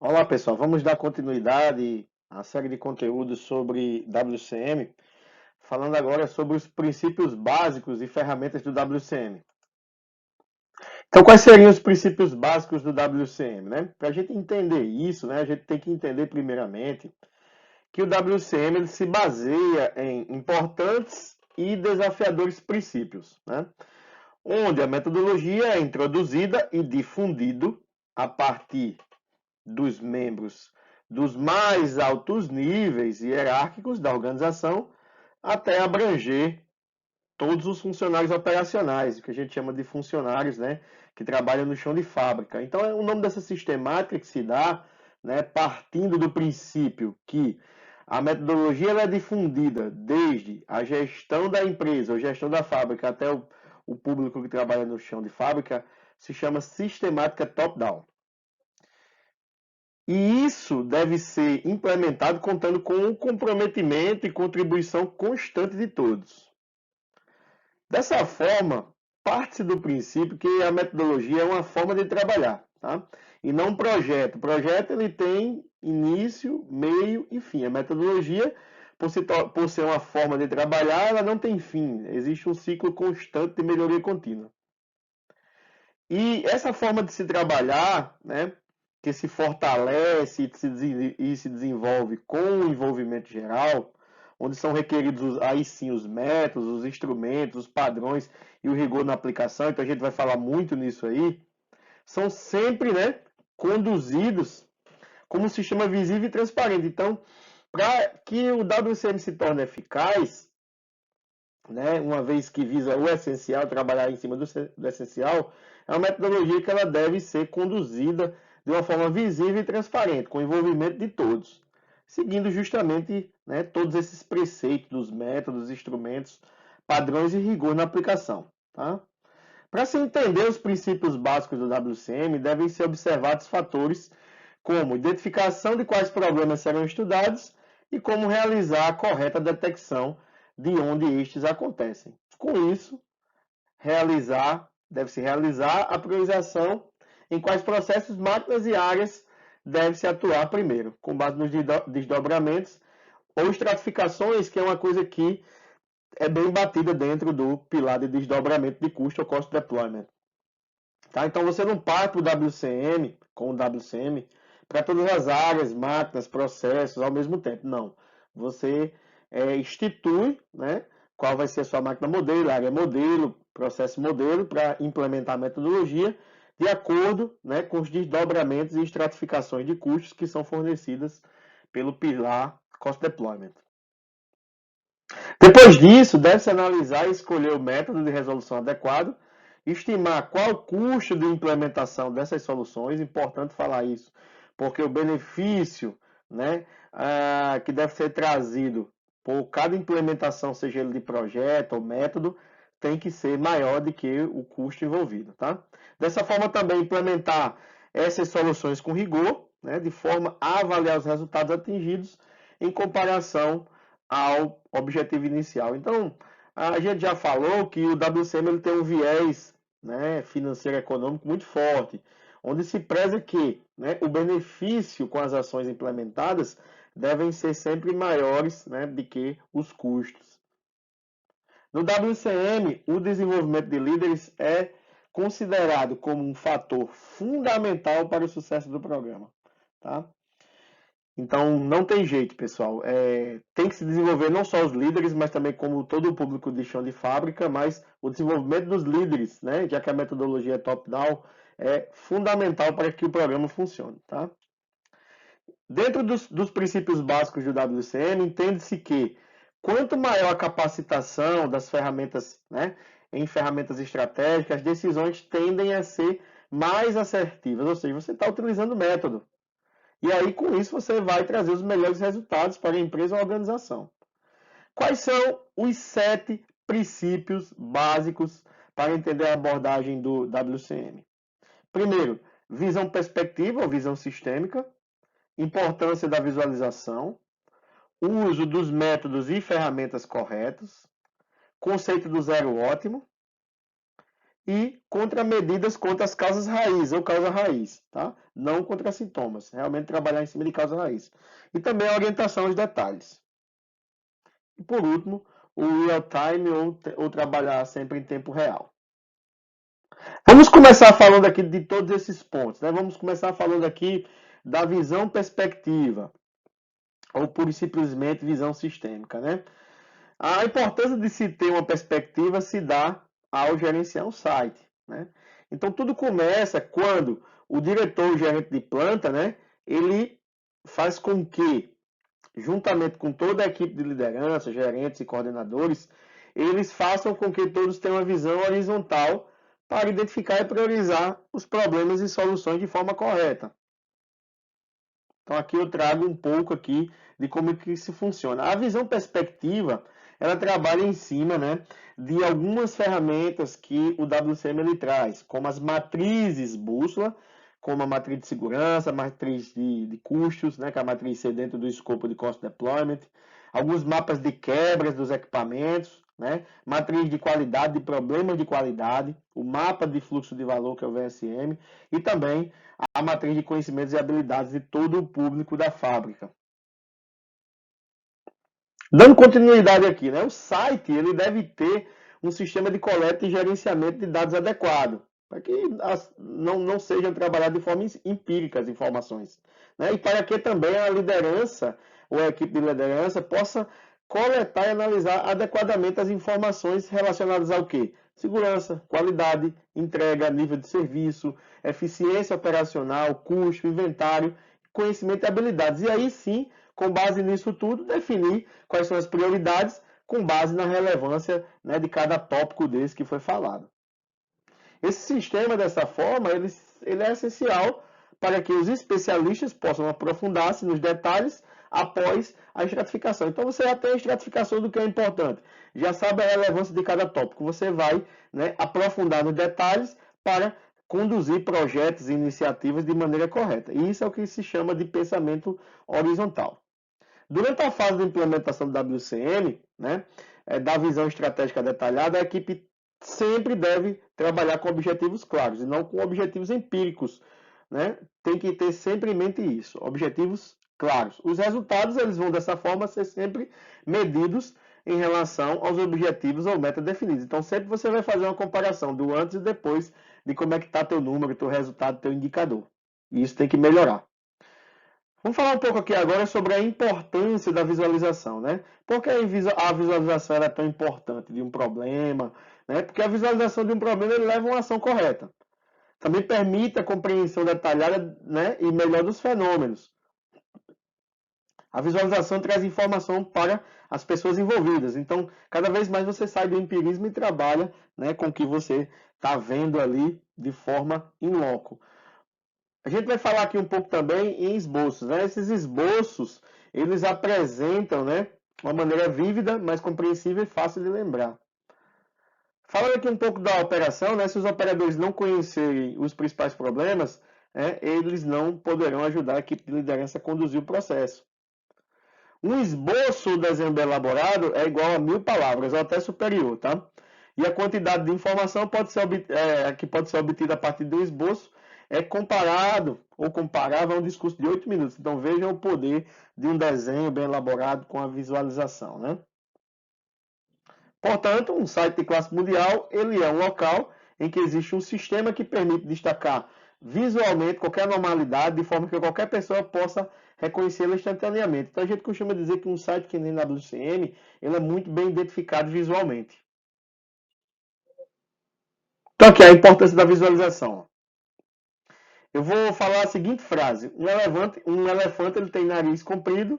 Olá pessoal, vamos dar continuidade à série de conteúdos sobre WCM, falando agora sobre os princípios básicos e ferramentas do WCM. Então, quais seriam os princípios básicos do WCM, né? Para a gente entender isso, né, a gente tem que entender primeiramente que o WCM ele se baseia em importantes e desafiadores princípios, né? Onde a metodologia é introduzida e difundido a partir dos membros dos mais altos níveis hierárquicos da organização até abranger todos os funcionários operacionais, o que a gente chama de funcionários, né, que trabalham no chão de fábrica. Então, é o nome dessa sistemática que se dá, né, partindo do princípio que a metodologia ela é difundida desde a gestão da empresa, ou gestão da fábrica, até o público que trabalha no chão de fábrica, se chama sistemática top-down. E isso deve ser implementado contando com o comprometimento e contribuição constante de todos. Dessa forma, parte-se do princípio que a metodologia é uma forma de trabalhar, tá? E não um projeto. O projeto ele tem início, meio e fim. A metodologia, por ser uma forma de trabalhar, ela não tem fim. Existe um ciclo constante de melhoria contínua. E essa forma de se trabalhar, né, que se fortalece e se desenvolve com o envolvimento geral, onde são requeridos aí sim os métodos, os instrumentos, os padrões e o rigor na aplicação, então a gente vai falar muito nisso aí, são sempre, né, conduzidos como um sistema visível e transparente. Então, para que o WCM se torne eficaz, né, uma vez que visa o essencial, trabalhar em cima do essencial, é uma metodologia que ela deve ser conduzida de uma forma visível e transparente, com o envolvimento de todos, seguindo justamente, né, todos esses preceitos dos métodos, instrumentos, padrões e rigor na aplicação. Tá? Para se entender os princípios básicos do WCM, devem ser observados fatores como identificação de quais problemas serão estudados e como realizar a correta detecção de onde estes acontecem. Com isso, deve-se realizar a priorização em quais processos, máquinas e áreas deve-se atuar primeiro, com base nos desdobramentos ou estratificações, que é uma coisa que é bem batida dentro do pilar de desdobramento de custo ou cost deployment. Tá? Então você não parte para o WCM, com o WCM, para todas as áreas, máquinas, processos ao mesmo tempo. Não. Você institui, né, qual vai ser a sua máquina modelo, área modelo, processo modelo, para implementar a metodologia de acordo, né, com os desdobramentos e estratificações de custos que são fornecidas pelo pilar Cost Deployment. Depois disso, deve-se analisar e escolher o método de resolução adequado, estimar qual o custo de implementação dessas soluções, importante falar isso, porque o benefício, né, que deve ser trazido por cada implementação, seja ele de projeto ou método, tem que ser maior do que o custo envolvido. Tá? Dessa forma, também implementar essas soluções com rigor, né, de forma a avaliar os resultados atingidos em comparação ao objetivo inicial. Então, a gente já falou que o WCM ele tem um viés, né, financeiro econômico muito forte, onde se preza que, né, o benefício com as ações implementadas devem ser sempre maiores, né, do que os custos. No WCM, o desenvolvimento de líderes é considerado como um fator fundamental para o sucesso do programa. Tá? Então, não tem jeito, pessoal. Tem que se desenvolver não só os líderes, mas também como todo o público de chão de fábrica, mas o desenvolvimento dos líderes, né, já que a metodologia é top-down, é fundamental para que o programa funcione. Tá? Dentro dos princípios básicos do WCM, entende-se que quanto maior a capacitação das ferramentas, né, em ferramentas estratégicas, as decisões tendem a ser mais assertivas, ou seja, você está utilizando o método. E aí, com isso, você vai trazer os melhores resultados para a empresa ou a organização. Quais são os 7 princípios básicos para entender a abordagem do WCM? Primeiro, visão perspectiva ou visão sistêmica, importância da visualização, uso dos métodos e ferramentas corretos, conceito do zero ótimo, e contramedidas contra as causas raiz ou causa raiz, tá? Não contra sintomas, realmente trabalhar em cima de causa raiz. E também a orientação aos detalhes. E por último, o real time ou trabalhar sempre em tempo real. Vamos começar falando aqui de todos esses pontos, né? Vamos começar falando aqui da visão perspectiva, ou pura e simplesmente visão sistêmica, né? A importância de se ter uma perspectiva se dá ao gerenciar um site, né? Então tudo começa quando o diretor, o gerente de planta, né? Ele faz com que, juntamente com toda a equipe de liderança, gerentes e coordenadores, eles façam com que todos tenham uma visão horizontal para identificar e priorizar os problemas e soluções de forma correta. Então aqui eu trago um pouco aqui de como que isso funciona. A visão perspectiva, ela trabalha em cima, né, de algumas ferramentas que o WCM ele traz, como as matrizes bússola, como a matriz de segurança, a matriz de custos, né, que é a matriz C dentro do escopo de cost deployment, alguns mapas de quebras dos equipamentos, né, matriz de qualidade, de problemas de qualidade, o mapa de fluxo de valor, que é o VSM, e também a matriz de conhecimentos e habilidades de todo o público da fábrica. Dando continuidade aqui, né? O site ele deve ter um sistema de coleta e gerenciamento de dados adequado, para que não sejam trabalhadas de forma empírica as informações, né? E para que também a liderança ou a equipe de liderança possa coletar e analisar adequadamente as informações relacionadas ao quê? Segurança, qualidade, entrega, nível de serviço, eficiência operacional, custo, inventário, conhecimento e habilidades. E aí sim, com base nisso tudo, definir quais são as prioridades com base na relevância, né, de cada tópico desse que foi falado. Esse sistema, dessa forma, ele é essencial para que os especialistas possam aprofundar-se nos detalhes após a estratificação. Então, você já tem a estratificação do que é importante, já sabe a relevância de cada tópico. Você vai, né, aprofundar nos detalhes para conduzir projetos e iniciativas de maneira correta. E isso é o que se chama de pensamento horizontal. Durante a fase de implementação do WCM, né, da visão estratégica detalhada, a equipe sempre deve trabalhar com objetivos claros e não com objetivos empíricos, né? Tem que ter sempre em mente isso, objetivos claros. Os resultados eles vão dessa forma ser sempre medidos em relação aos objetivos ou metas definidos. Então sempre você vai fazer uma comparação do antes e depois de como é que está teu número, teu resultado, teu indicador. E isso tem que melhorar. Vamos falar um pouco aqui agora sobre a importância da visualização, né? Por que a visualização é tão importante de um problema, né? Porque a visualização de um problema ele leva a uma ação correta. Também permite a compreensão detalhada, né, e melhor dos fenômenos. A visualização traz informação para as pessoas envolvidas. Então, cada vez mais você sai do empirismo e trabalha, né, com o que você está vendo ali de forma in loco. A gente vai falar aqui um pouco também em esboços, né? Esses esboços, eles apresentam, né, uma maneira vívida, mais compreensível e fácil de lembrar. Falando aqui um pouco da operação, né, se os operadores não conhecerem os principais problemas, né, eles não poderão ajudar a equipe de liderança a conduzir o processo. Um esboço ou desenho bem elaborado é igual a 1000 palavras, ou até superior, tá? E a quantidade de informação que pode ser obtida a partir do esboço é comparado ou comparável a um discurso de 8 minutos. Então vejam o poder de um desenho bem elaborado com a visualização, né? Portanto, um site de classe mundial, ele é um local em que existe um sistema que permite destacar visualmente qualquer anormalidade, de forma que qualquer pessoa possa reconhecê-la instantaneamente. Então a gente costuma dizer que um site que nem WCM, ele é muito bem identificado visualmente. Então aqui a importância da visualização. Eu vou falar a seguinte frase: um elefante ele tem nariz comprido,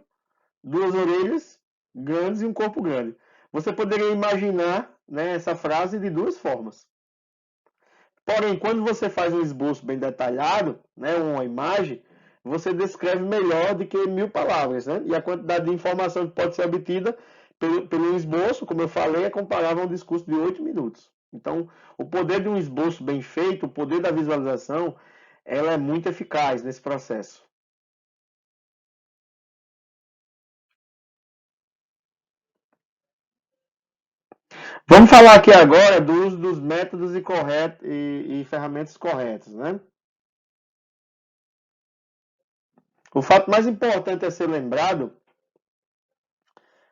duas orelhas grandes e um corpo grande. Você poderia imaginar, né, essa frase de duas formas. Porém, quando você faz um esboço bem detalhado, né, uma imagem, você descreve melhor do que 1000 palavras, né? E a quantidade de informação que pode ser obtida pelo esboço, como eu falei, é comparável a um discurso de 8 minutos. Então, o poder de um esboço bem feito, o poder da visualização, ela é muito eficaz nesse processo. Vamos falar aqui agora do uso dos métodos e ferramentas corretas, né? O fato mais importante a ser lembrado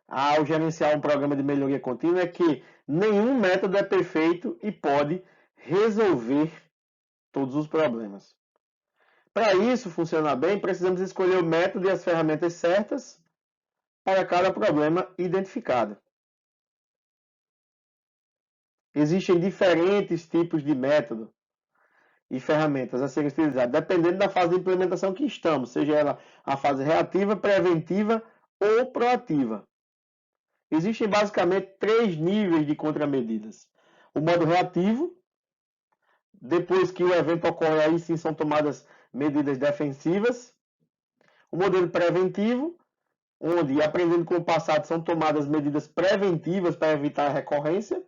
ao gerenciar um programa de melhoria contínua é que nenhum método é perfeito e pode resolver todos os problemas. Para isso funcionar bem, precisamos escolher o método e as ferramentas certas para cada problema identificado. Existem diferentes tipos de método e ferramentas a serem utilizadas, dependendo da fase de implementação que estamos, seja ela a fase reativa, preventiva ou proativa. Existem basicamente 3 níveis de contramedidas. O modo reativo, depois que o evento ocorre, aí sim são tomadas medidas defensivas. O modelo preventivo, onde, aprendendo com o passado, são tomadas medidas preventivas para evitar a recorrência.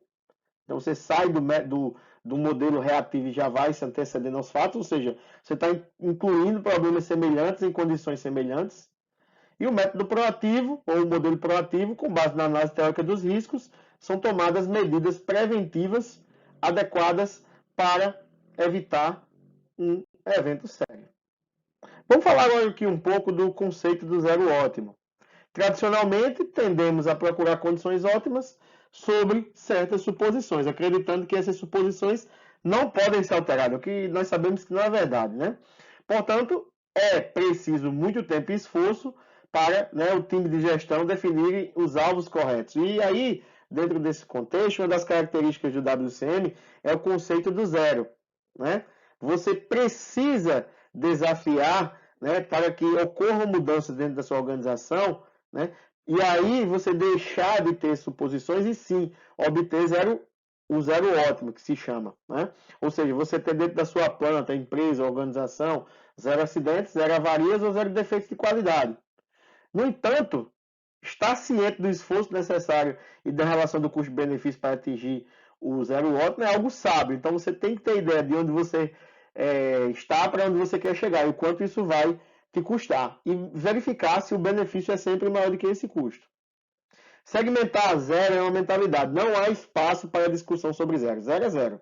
Então, você sai do modelo reativo e já vai se antecedendo aos fatos, ou seja, você está incluindo problemas semelhantes em condições semelhantes. E o método proativo, ou o modelo proativo, com base na análise teórica dos riscos, são tomadas medidas preventivas adequadas para evitar um evento sério. Vamos falar agora aqui um pouco do conceito do zero ótimo. Tradicionalmente, tendemos a procurar condições ótimas sobre certas suposições, acreditando que essas suposições não podem ser alteradas, o que nós sabemos que não é verdade, né? Portanto, é preciso muito tempo e esforço para, né, o time de gestão definir os alvos corretos. E aí, dentro desse contexto, uma das características do WCM é o conceito do zero, né? Você precisa desafiar, né, para que ocorram mudanças dentro da sua organização, né? E aí você deixar de ter suposições e sim obter o zero ótimo, que se chama, né? Ou seja, você ter dentro da sua planta, empresa, organização, zero acidentes, zero avarias ou zero defeitos de qualidade. No entanto, estar ciente do esforço necessário e da relação do custo-benefício para atingir o zero ótimo é algo sábio. Então você tem que ter ideia de onde você está para onde você quer chegar e o quanto isso vai te custar. E verificar se o benefício é sempre maior do que esse custo. Segmentar a zero é uma mentalidade. Não há espaço para discussão sobre zero. Zero é zero.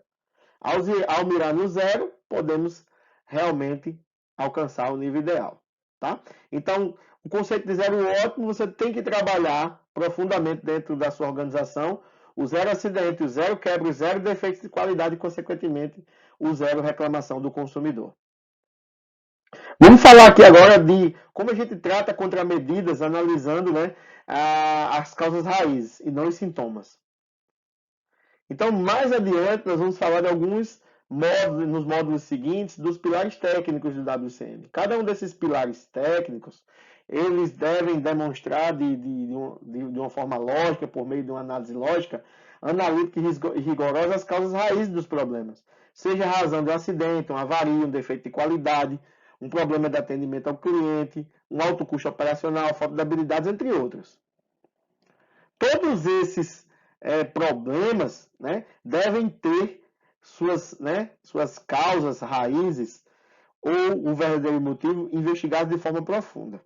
Ao mirar no zero, podemos realmente alcançar o nível ideal. Tá? Então, o conceito de zero ótimo, você tem que trabalhar profundamente dentro da sua organização. O zero acidente, o zero quebra, o zero defeitos de qualidade e, consequentemente, o zero reclamação do consumidor. Vamos falar aqui agora de como a gente trata contramedidas, analisando, né, as causas raízes e não os sintomas. Então, mais adiante, nós vamos falar de alguns módulos, nos módulos seguintes, dos pilares técnicos do WCM. Cada um desses pilares técnicos, eles devem demonstrar de uma forma lógica, por meio de uma análise lógica, analítica e rigorosa, as causas raízes dos problemas. Seja a razão de um acidente, uma avaria, um defeito de qualidade, um problema de atendimento ao cliente, um alto custo operacional, falta de habilidades, entre outros. Todos esses problemas, né, devem ter suas causas, raízes ou o verdadeiro motivo investigados de forma profunda.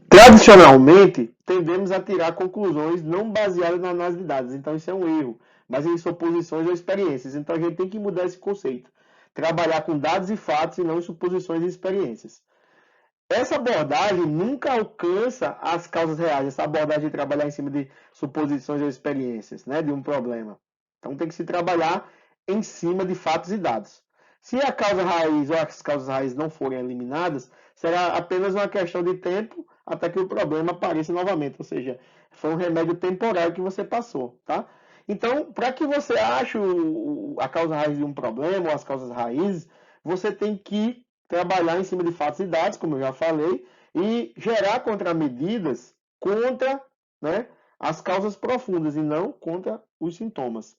Tradicionalmente, tendemos a tirar conclusões não baseadas na análise de dados, então isso é um erro, mas em suposições ou experiências. Então a gente tem que mudar esse conceito. Trabalhar com dados e fatos e não em suposições e experiências. Essa abordagem nunca alcança as causas reais, essa abordagem de trabalhar em cima de suposições ou experiências, né, de um problema. Então tem que se trabalhar em cima de fatos e dados. Se a causa raiz ou as causas raízes não forem eliminadas, será apenas uma questão de tempo até que o problema apareça novamente, ou seja, foi um remédio temporário que você passou, tá? Então, para que você ache a causa raiz de um problema ou as causas raízes, você tem que trabalhar em cima de fatos e dados, como eu já falei, e gerar contramedidas contra, né, as causas profundas e não contra os sintomas.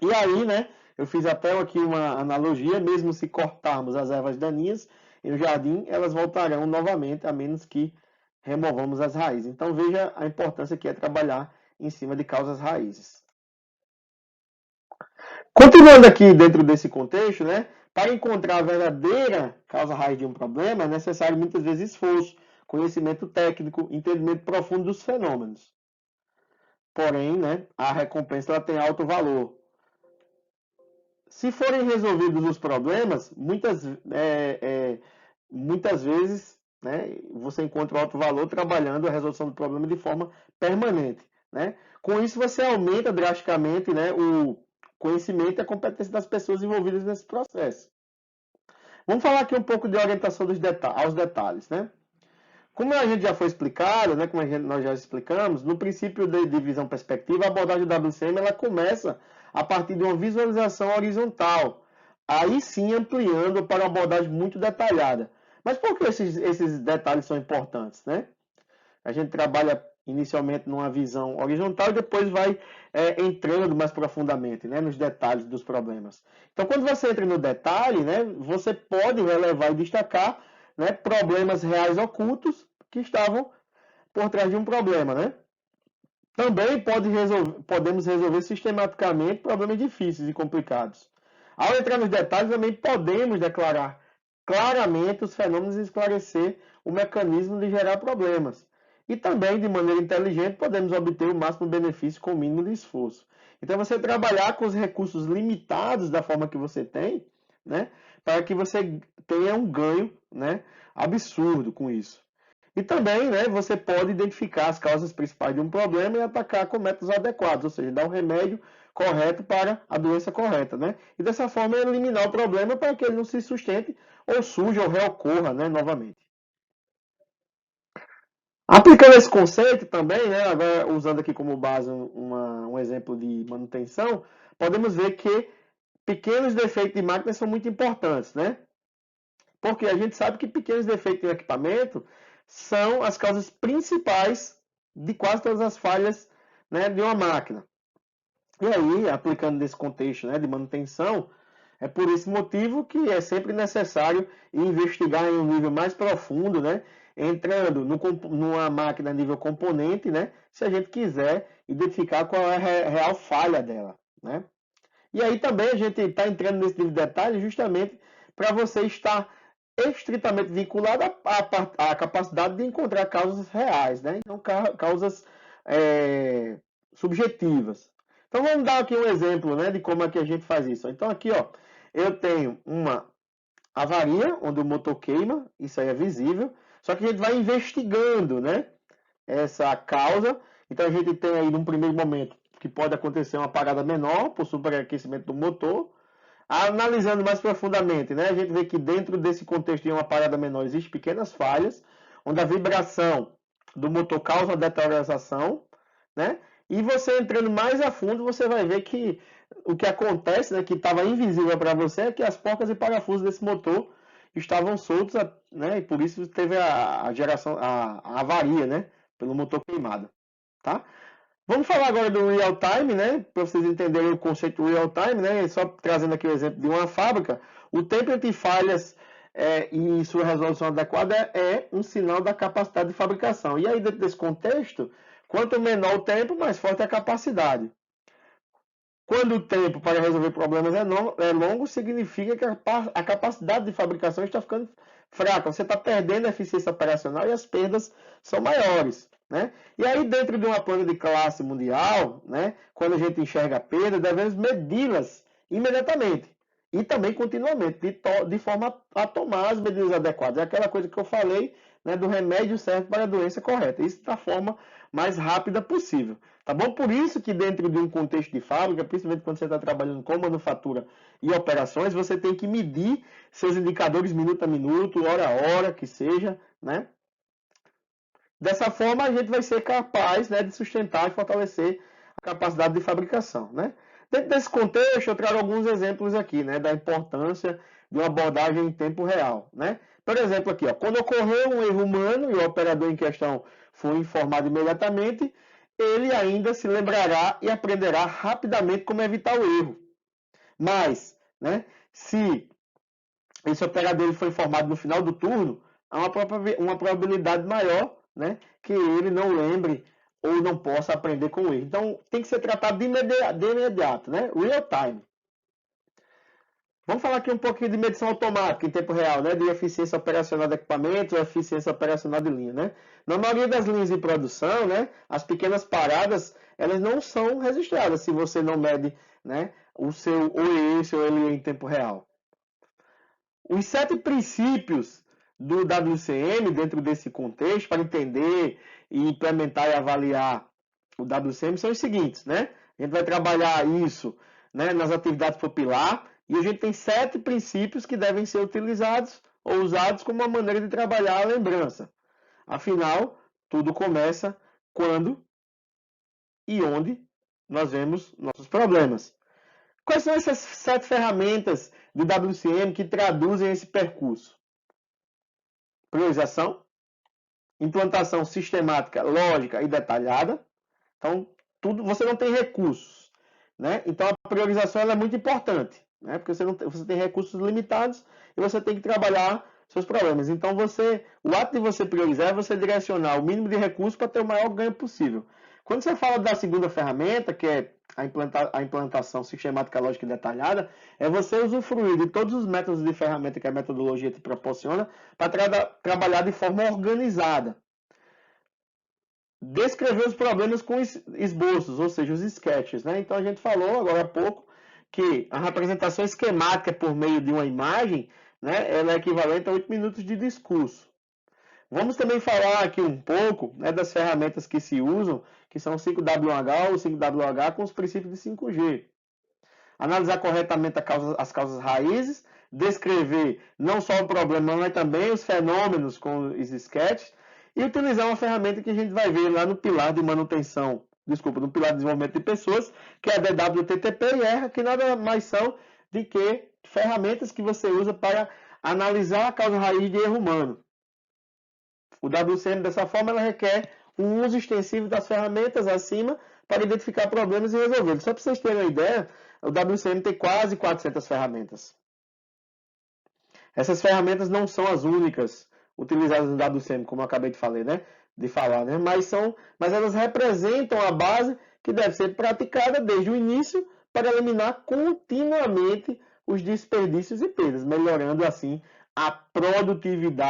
E aí, né, eu fiz até aqui uma analogia, mesmo se cortarmos as ervas daninhas em um jardim, elas voltarão novamente, a menos que removamos as raízes. Então veja a importância que é trabalhar em cima de causas raízes. Continuando aqui dentro desse contexto, né, para encontrar a verdadeira causa raiz de um problema, é necessário muitas vezes esforço, conhecimento técnico, entendimento profundo dos fenômenos. Porém, né, a recompensa ela tem alto valor. Se forem resolvidos os problemas, muitas vezes, né, você encontra alto valor trabalhando a resolução do problema de forma permanente. Né? Com isso, você aumenta drasticamente, né, o conhecimento e a competência das pessoas envolvidas nesse processo. Vamos falar aqui um pouco de orientação aos detalhes. Né? Como a gente já foi explicado, né, nós já explicamos, no princípio de divisão perspectiva, a abordagem do WCM ela começa a partir de uma visualização horizontal, aí sim ampliando para uma abordagem muito detalhada. Mas por que esses detalhes são importantes? Né? A gente trabalha inicialmente numa visão horizontal e depois vai entrando mais profundamente, né, nos detalhes dos problemas. Então, quando você entra no detalhe, né, você pode relevar e destacar, né, problemas reais ocultos que estavam por trás de um problema. Né? Também podemos resolver sistematicamente problemas difíceis e complicados. Ao entrar nos detalhes, também podemos declarar claramente os fenômenos e esclarecer o mecanismo de gerar problemas. E também, de maneira inteligente, podemos obter o máximo benefício com o mínimo de esforço. Então, você trabalhar com os recursos limitados da forma que você tem, né, para que você tenha um ganho, né, absurdo com isso. E também, né, você pode identificar as causas principais de um problema e atacar com métodos adequados, ou seja, dar o remédio correto para a doença correta, né? E dessa forma eliminar o problema para que ele não se sustente ou surja ou reocorra, né, novamente. Aplicando esse conceito também, né, agora usando aqui como base um exemplo de manutenção, podemos ver que pequenos defeitos de máquina são muito importantes, né? Porque a gente sabe que pequenos defeitos em equipamento são as causas principais de quase todas as falhas, né, de uma máquina. E aí, aplicando nesse contexto, né, de manutenção, é por esse motivo que é sempre necessário investigar em um nível mais profundo, né, entrando numa máquina nível componente, né, se a gente quiser identificar qual é a real falha dela. Né? E aí também a gente está entrando nesse nível de detalhe justamente para você estar estritamente vinculado à capacidade de encontrar causas reais, né? Não causas subjetivas. Então vamos dar aqui um exemplo, né, de como é que a gente faz isso. Então aqui, ó, eu tenho uma avaria onde o motor queima, isso aí é visível, só que a gente vai investigando, né, essa causa. Então a gente tem aí num primeiro momento que pode acontecer uma apagada menor por superaquecimento do motor. Analisando mais profundamente, né, a gente vê que dentro desse contexto de uma parada menor existem pequenas falhas, onde a vibração do motor causa uma deterioração, né? E você entrando mais a fundo, você vai ver que o que acontece, né, que estava invisível para você, é que as porcas e parafusos desse motor estavam soltos, né? E por isso teve a geração, a avaria, né? Pelo motor queimado, tá? Vamos falar agora do real time, né? Para vocês entenderem o conceito do real time, né? Só trazendo aqui o exemplo de uma fábrica, o tempo entre falhas e sua resolução adequada é um sinal da capacidade de fabricação. E aí, dentro desse contexto, quanto menor o tempo, mais forte é a capacidade. Quando o tempo para resolver problemas é longo, significa que a capacidade de fabricação está ficando fraca. Você está perdendo a eficiência operacional e as perdas são maiores. Né? E aí, dentro de uma plana de classe mundial, né, quando a gente enxerga a perda, devemos medi-las imediatamente e também continuamente, de forma a tomar as medidas adequadas. É aquela coisa que eu falei, né, do remédio certo para a doença correta. Isso da forma mais rápida possível. Tá bom? Por isso que dentro de um contexto de fábrica, principalmente quando você está trabalhando com manufatura e operações, você tem que medir seus indicadores minuto a minuto, hora a hora, que seja, né? Dessa forma, a gente vai ser capaz, né, de sustentar e fortalecer a capacidade de fabricação. Né? Dentro desse contexto, eu trago alguns exemplos aqui, né, da importância de uma abordagem em tempo real. Né? Por exemplo, aqui, ó, quando ocorreu um erro humano e o operador em questão foi informado imediatamente, ele ainda se lembrará e aprenderá rapidamente como evitar o erro. Mas, né, se esse operador foi informado no final do turno, há uma probabilidade maior, né, que ele não lembre ou não possa aprender com ele. Então, tem que ser tratado de imediato, né? Real time. Vamos falar aqui um pouquinho de medição automática em tempo real, né? De eficiência operacional de equipamentos, eficiência operacional de linha, né? Na maioria das linhas de produção, né? As pequenas paradas, elas não são registradas se você não mede, né? O seu OEE, seu LE em tempo real. Os 7 princípios do WCM dentro desse contexto, para entender e implementar e avaliar o WCM, são os seguintes, né? A gente vai trabalhar isso, né, nas atividades por pilar, e a gente tem 7 princípios que devem ser utilizados ou usados como uma maneira de trabalhar a lembrança. Afinal, tudo começa quando e onde nós vemos nossos problemas. Quais são essas 7 ferramentas do WCM que traduzem esse percurso? Priorização, implantação sistemática, lógica e detalhada. Então, você não tem recursos, né? Então, a priorização ela é muito importante, né? Porque você tem recursos limitados e você tem que trabalhar seus problemas. Então, o ato de você priorizar é você direcionar o mínimo de recursos para ter o maior ganho possível. Quando você fala da segunda ferramenta, que é a implantação sistemática, lógica e detalhada, é você usufruir de todos os métodos de ferramenta que a metodologia te proporciona para trabalhar de forma organizada. Descrever os problemas com esboços, ou seja, os sketches, né? Então a gente falou agora há pouco que a representação esquemática por meio de uma imagem, né, ela é equivalente a 8 minutos de discurso. Vamos também falar aqui um pouco, né, das ferramentas que se usam, que são o 5WH ou 5WH com os princípios de 5G. Analisar corretamente as causas raízes, descrever não só o problema, mas também os fenômenos com os sketches, e utilizar uma ferramenta que a gente vai ver lá no pilar de manutenção, no pilar de desenvolvimento de pessoas, que é a DWTTP e ERRA, que nada mais são de que ferramentas que você usa para analisar a causa raiz de erro humano. O WCM, dessa forma, ela requer um uso extensivo das ferramentas acima para identificar problemas e resolvê-los. Só para vocês terem uma ideia, o WCM tem quase 400 ferramentas. Essas ferramentas não são as únicas utilizadas no WCM, como eu acabei de falar, né? Mas elas representam a base que deve ser praticada desde o início para eliminar continuamente os desperdícios e perdas, melhorando assim a produtividade